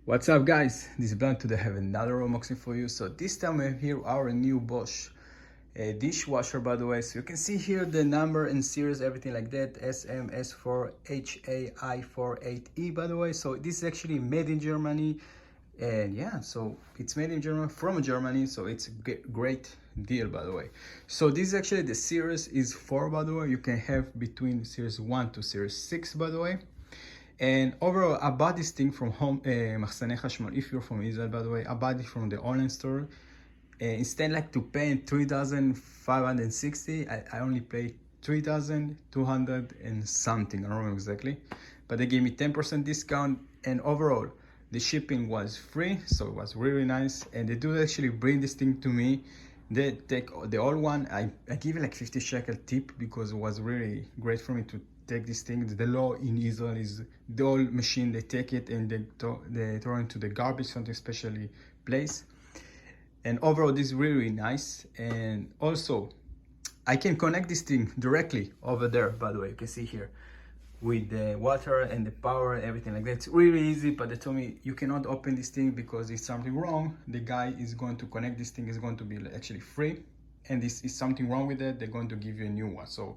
What's up guys, this is Blunt. Today I have another unboxing for you. So this time we have here our new Bosch dishwasher, by the way. So you can see here the number and series, everything like that, SMS4HAI48E, by the way. So this is actually made in Germany, and yeah, so it's made in Germany, from Germany, so it's a great deal, by the way. So this is actually the series is 4, by the way. You can have between series 1 to series 6, by the way. And overall, I bought this thing from home, מחסני חשמל. If you're from Israel, by the way, I bought it from the online store. Instead like to pay 3,560, I only paid 3,200 and something. I don't remember exactly, but they gave me 10% discount. And overall, the shipping was free, so it was really nice. And they do actually bring this thing to me. They take the old one. I give it like 50 shekel tip because it was really great for me to take this thing. The law in Israel is the old machine, they take it and they throw it into the garbage, something specially place. And overall, this is really nice. And also, I can connect this thing directly over there, by the way. You can see here with the water and the power, everything like that. It's really easy, but they told me you cannot open this thing because it's something wrong. The guy is going to connect this thing, is going to be actually free. And this is something wrong with it, they're going to give you a new one. So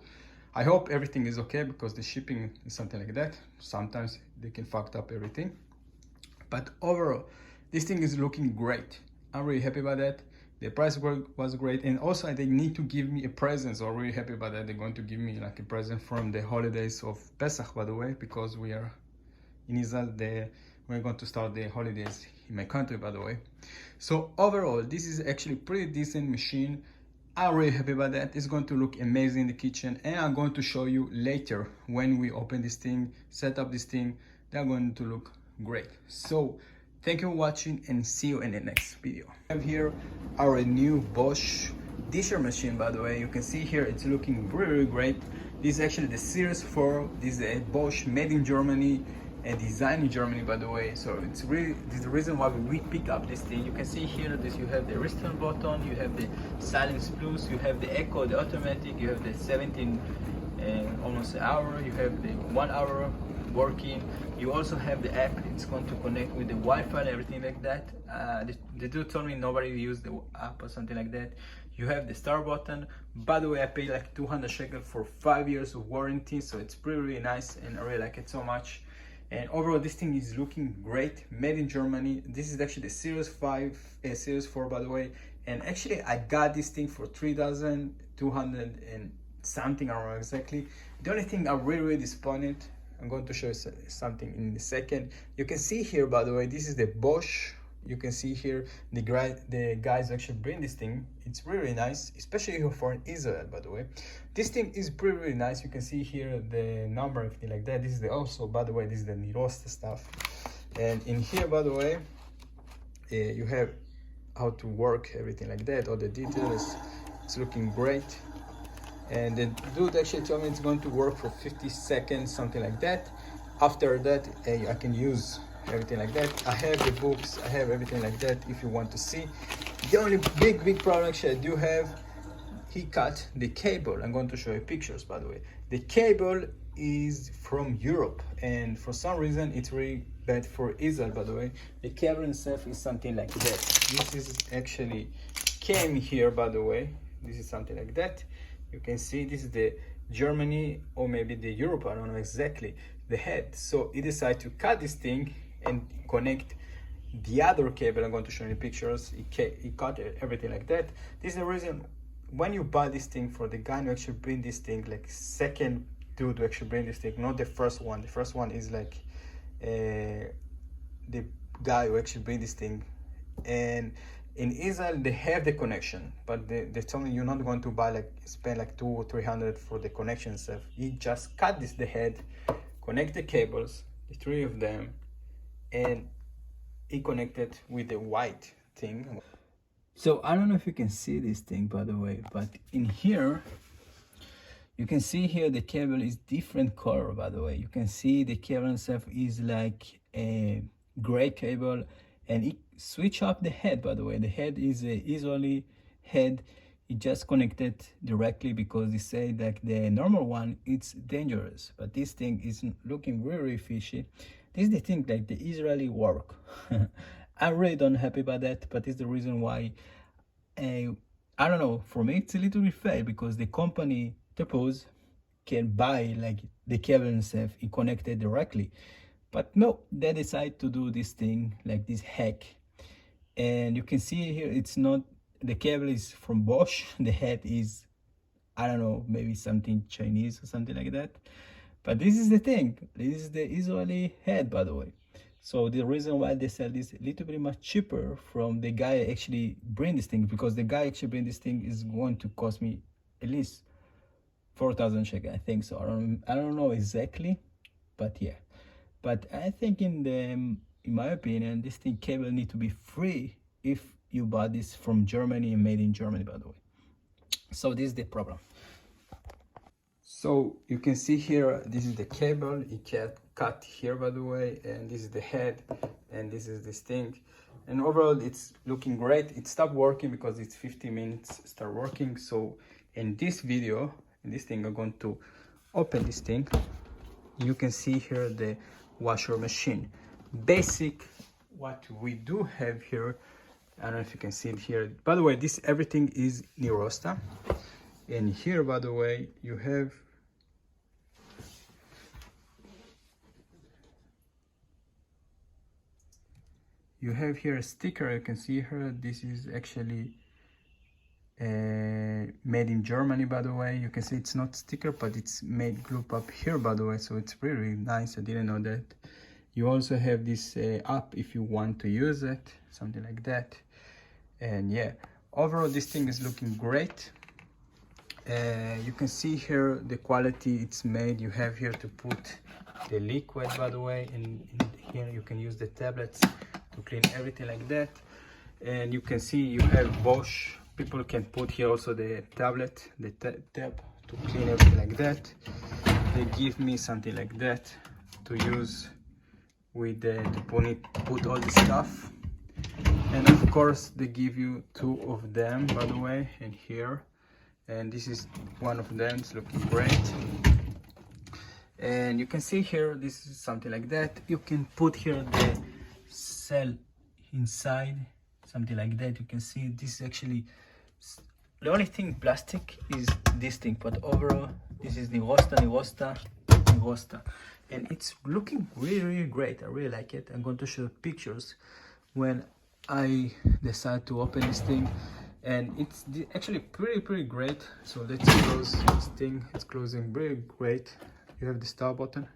I hope everything is okay, because the shipping is something like that. Sometimes they can fuck up everything. But overall, this thing is looking great. I'm really happy about that. The price was great. And also they need to give me a present. So I'm really happy about that. They're going to give me like a present from the holidays of Pesach, by the way, because we are in Israel. We're going to start the holidays in my country, by the way. So overall, this is actually pretty decent machine. I'm really happy about that. It's going to look amazing in the kitchen, and I'm going to show you later when we open this thing, set up this thing. They're going to look great. So thank you for watching, and see you in the next video. I have here our new Bosch disher machine, by the way. You can see here it's looking really great. This is actually the series 4. This is a Bosch made in Germany and designed in Germany, by the way. So it's really, this is the reason why we pick up this thing. You can see here that you have the restart button, you have the silence plus, you have the echo, the automatic, you have the 17 almost an hour, you have the 1 hour working. You also have the app. It's going to connect with the Wi-Fi and everything like that. The dude told me nobody used the app or something like that. You have the start button. By the way, I paid like 200 shekel for 5 years of warranty, so it's really nice, and I really like it so much. And overall, this thing is looking great, made in Germany. This is actually the Series 5, Series 4, by the way. And actually, I got this thing for 3,200 and something, I don't know exactly. The only thing I'm really disappointed, I'm going to show you something in a second. You can see here, by the way, this is the Bosch. You can see here the guys actually bring this thing. It's really nice, especially for Israel, by the way. This thing is really nice. You can see here the number, everything like that. This is also, by the way, this is the Nirosta stuff. And in here, by the way, you have how to work, everything like that, all the details. It's looking great. And the dude actually told me it's going to work for 50 seconds, something like that. After that, I can use everything like that. I have the books, I have everything like that if you want to see. The only big problem actually I do have, he cut the cable. I'm going to show you pictures, by the way. The cable is from Europe, and for some reason it's really bad for Israel, by the way. The cable itself is something like that. This is actually came here, by the way. This is something like that. You can see this is the Germany, or maybe the Europe, I don't know exactly, the head. So he decided to cut this thing and connect the other cable. I'm going to show you pictures. He cut everything like that. This is the reason when you buy this thing, for the guy who actually bring this thing, like second dude to actually bring this thing, not the first one. The first one is like the guy who actually bring this thing. And in Israel they have the connection, but they told me you're not going to buy spend like 200 or 300 for the connection stuff. He just cut the head, connect the cables, the 3 of them, and he connected with the white thing. So I don't know if you can see this thing, by the way, but in here you can see here the cable is different color, by the way. You can see the cable itself is like a gray cable, and it switch up the head, by the way. The head is a Israeli head. It just connected directly because they say that the normal one, it's dangerous, but this thing is looking very fishy. this is the thing, like the Israeli work. I'm really not happy about that, but it's the reason why I don't know, for me it's a little bit fair, because the company suppose can buy like the cable itself and connect it directly, but no, they decide to do this thing, like this hack. And you can see here, it's not, the cable is from Bosch, the head is, I don't know, maybe something Chinese or something like that. But this is the thing, this is the Israeli head, by the way. So the reason why they sell this a little bit much cheaper from the guy actually bring this thing, because the guy actually bring this thing is going to cost me at least 4,000 shekel, I think so. I don't know exactly, but yeah. But I think in my opinion, this thing cable need to be free if you buy this from Germany and made in Germany, by the way. So this is the problem. So you can see here, this is the cable, it can cut here, by the way, and this is the head, and this is this thing. And overall, it's looking great. It stopped working because it's 50 minutes start working. So in this video, in this thing, I'm going to open this thing. You can see here the washer machine. Basic, what we do have here, I don't know if you can see it here. By the way, this everything is Nirosta. And here, by the way, you have here a sticker. You can see here, this is actually made in Germany, by the way. You can see it's not sticker, but it's made group up here, by the way, so it's really nice. I didn't know that. You also have this app if you want to use it, something like that. And yeah, overall this thing is looking great. You can see here the quality it's made. You have here to put the liquid, by the way, and here you can use the tablets to clean everything like that. And you can see you have Bosch. People can put here also the tablet, the tab to clean everything like that. They give me something like that to use with to put all the stuff. And of course they give you two of them, by the way, and here. And this is one of them. It's looking great. And you can see here, this is something like that. You can put here the cell inside, something like that. You can see this is actually, the only thing plastic is this thing, but overall this is Nirosta, and it's looking really great. I really like it. I'm going to show pictures when I decide to open this thing, and it's actually pretty great. So let's close this thing. It's closing very great. You have the start button.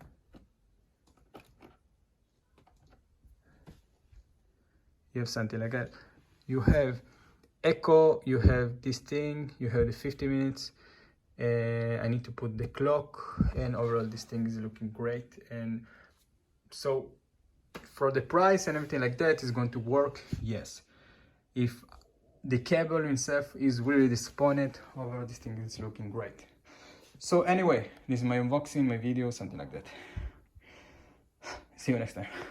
You have something like that. You have echo, you have this thing, you have the 50 minutes. I need to put the clock, and overall this thing is looking great. And so for the price and everything like that, is going to work, yes. If the cable itself is really disappointed, overall this thing is looking great. So anyway, this is my unboxing, my video, something like that. See you next time.